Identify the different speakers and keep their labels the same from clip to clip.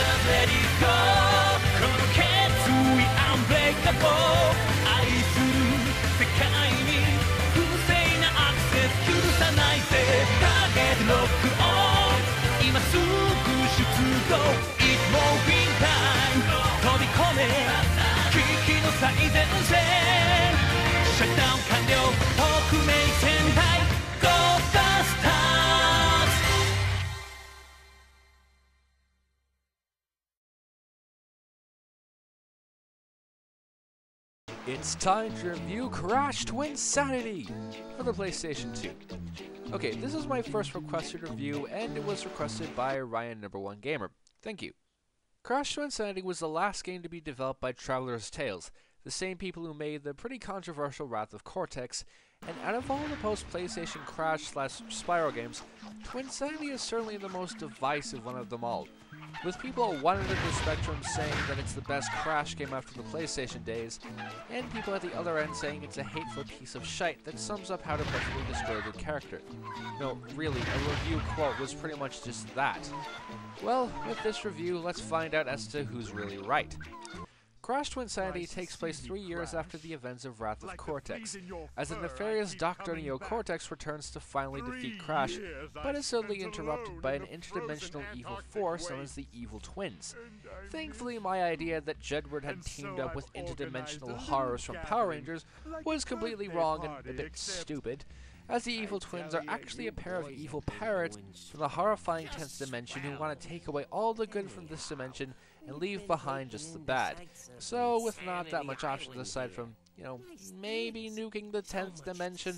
Speaker 1: let it go この決意 Unbreakable 愛する世界に不正なアクセス許さないぜターゲットロックオン今すぐ出動 It's moving time 飛び込め危機の最前線シャットダウン完了特命戦隊ゴーバスターズ
Speaker 2: It's time to review Crash Twinsanity for the PlayStation 2. Okay, this is my first requested review, and it was requested by Ryan1Gamer. Thank you. Crash Twinsanity was the last game to be developed by Traveler's Tales, the same people who made the pretty controversial Wrath of Cortex, and out of all the post-PlayStation Crash/Spyro games, Twinsanity is certainly the most divisive one of them all, with people at one end of the spectrum saying that it's the best Crash game after the PlayStation days, and people at the other end saying it's a hateful piece of shite that sums up how to perfectly destroy the character. No, really, a review quote was pretty much just that. Well, with this review, let's find out as to who's really right. Crash Twinsanity takes place 3 years after the events of Wrath of Cortex, as the nefarious Dr. Neo Cortex returns to finally defeat Crash, but is suddenly interrupted by an interdimensional evil force known as the Evil Twins. Thankfully, my idea that Jedward had teamed up with interdimensional horrors from Power Rangers was completely wrong and a bit stupid, as the Evil Twins are actually a pair of evil parrots from the horrifying 10th dimension who want to take away all the good from this dimension and leave behind just the bad. So, with not that much options aside from, maybe nuking the 10th dimension,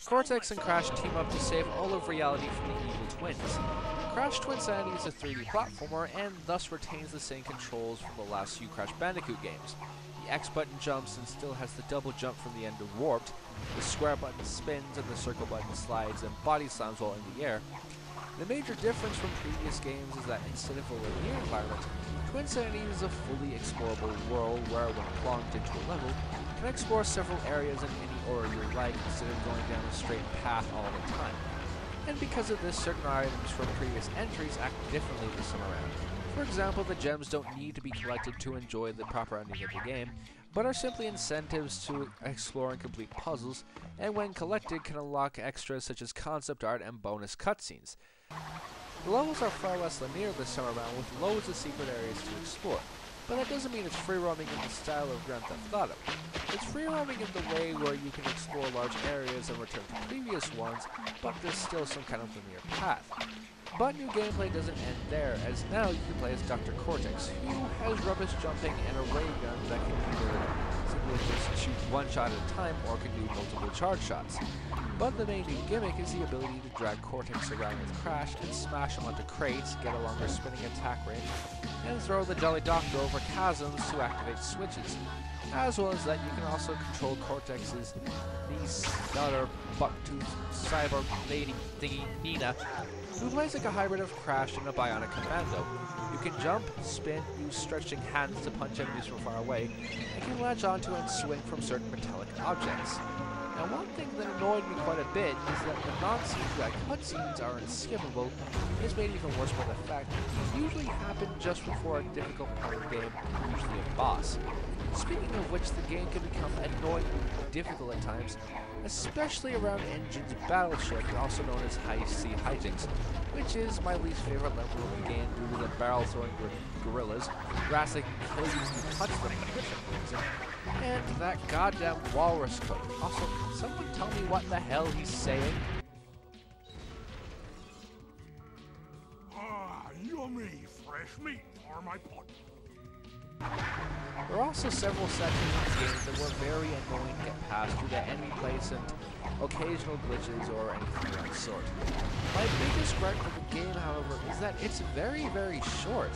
Speaker 2: Cortex and Crash team up to save all of reality from the Evil Twins. Crash Twinsanity is a 3D platformer and thus retains the same controls from the last few Crash Bandicoot games. The X button jumps and still has the double jump from the end of Warped, the square button spins and the circle button slides and body slams while in the air. The major difference from previous games is that instead of a linear environment, Twinsanity is a fully explorable world where, when plonked into a level, you can explore several areas in any order you like instead of going down a straight path all the time. And because of this, certain items from previous entries act differently this time around. For example, the gems don't need to be collected to enjoy the proper ending of the game, but are simply incentives to explore and complete puzzles, and when collected can unlock extras such as concept art and bonus cutscenes. The levels are far less linear this time around, with loads of secret areas to explore, but that doesn't mean it's free-roaming in the style of Grand Theft Auto. It's free-roaming in the way where you can explore large areas and return to previous ones, but there's still some kind of linear path. But new gameplay doesn't end there, as now you can play as Dr. Cortex, who has rubbish jumping and a ray gun that can either simply just shoot one shot at a time or can do multiple charge shots. But the main new gimmick is the ability to drag Cortex around with Crash and smash him onto crates, get a longer spinning attack range, and throw the Jolly Doctor over chasms to activate switches. As well as that, you can also control Cortex's niece, daughter, bucktooth, cyborg lady thingy, Nina, who plays like a hybrid of Crash and a bionic commando. You can jump, spin, use stretching hands to punch enemies from far away, and can latch onto and swing from certain metallic objects. Now, one thing that annoyed me quite a bit is that the non-CGI cutscenes are unskippable, and is made even worse by the fact that these usually happen just before a difficult part of the game, usually a boss. Speaking of which, the game can become annoyingly difficult at times, especially around Engine's battleship, also known as High Sea Hijinks, which is my least favorite level of the game due to the barrel-throwing gorillas, Rassic kill you if you touch them for some reason, and that goddamn walrus coat. Also, can someone tell me what the hell he's saying?
Speaker 3: Ah, yummy fresh meat for my pot.
Speaker 2: There are also several sections of the game that were very annoying to get past due to enemy place and occasional glitches or anything of that sort. My biggest gripe with the game, however, is that it's very, very short.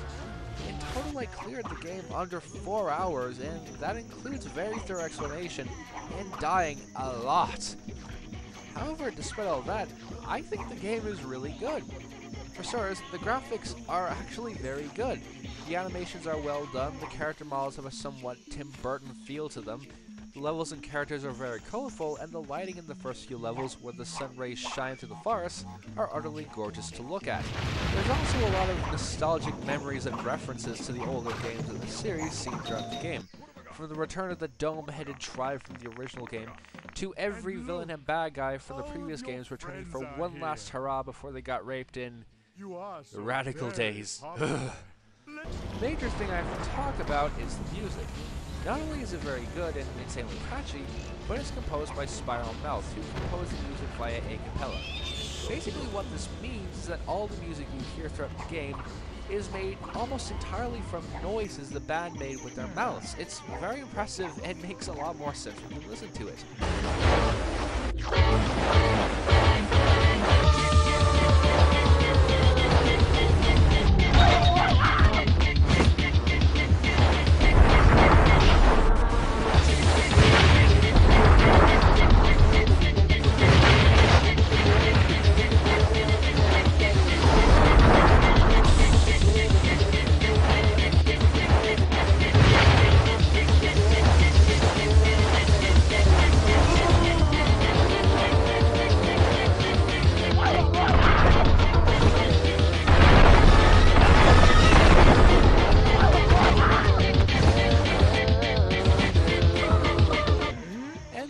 Speaker 2: In total, I cleared the game under 4 hours, and that includes very thorough explanation and dying a lot. However, despite all that, I think the game is really good. For starters, the graphics are actually very good. The animations are well done, the character models have a somewhat Tim Burton feel to them, The levels and characters are very colorful, and the lighting in the first few levels where the sun rays shine through the forest are utterly gorgeous to look at. There's also a lot of nostalgic memories and references to the older games in the series seen throughout the game. From the return of the dome-headed tribe from the original game, to every villain and bad guy from the previous games returning for one last hurrah before they got raped in the radical days. The major thing I have to talk about is the music. Not only is it very good and insanely catchy, but it's composed by Spiral Mouth, who composed the music via a cappella. Basically what this means is that all the music you hear throughout the game is made almost entirely from noises the band made with their mouths. It's very impressive and makes a lot more sense when you listen to it.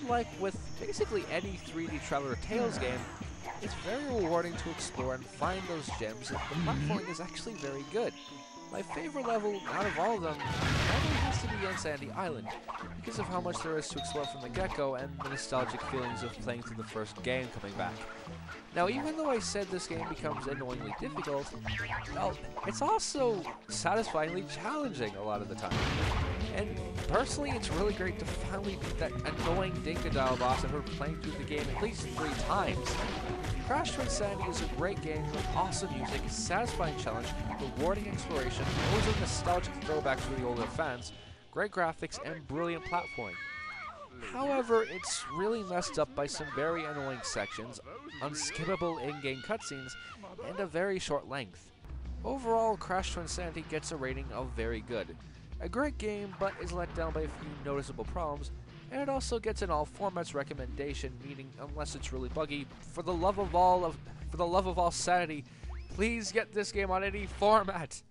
Speaker 2: Like with basically any 3D Traveler Tales game, it's very rewarding to explore and find those gems, and the platforming is actually very good. My favorite level out of all of them probably has to be Twinsanity Island, because of how much there is to explore from the get-go and the nostalgic feelings of playing through the first game coming back. Now, even though I said this game becomes annoyingly difficult, well, it's also satisfyingly challenging a lot of the time. And personally, it's really great to finally beat that annoying Dingodile boss after playing through the game at least 3 times. Crash Twinsanity is a great game with awesome music, satisfying challenge, rewarding exploration, loads of nostalgic throwbacks for the older fans, great graphics, and brilliant platforming. However, it's really messed up by some very annoying sections, unskippable in-game cutscenes, and a very short length. Overall, Crash Twinsanity gets a rating of very good. A great game, but is let down by a few noticeable problems, and it also gets an all formats recommendation, meaning unless it's really buggy, for the love of all sanity, please get this game on any format.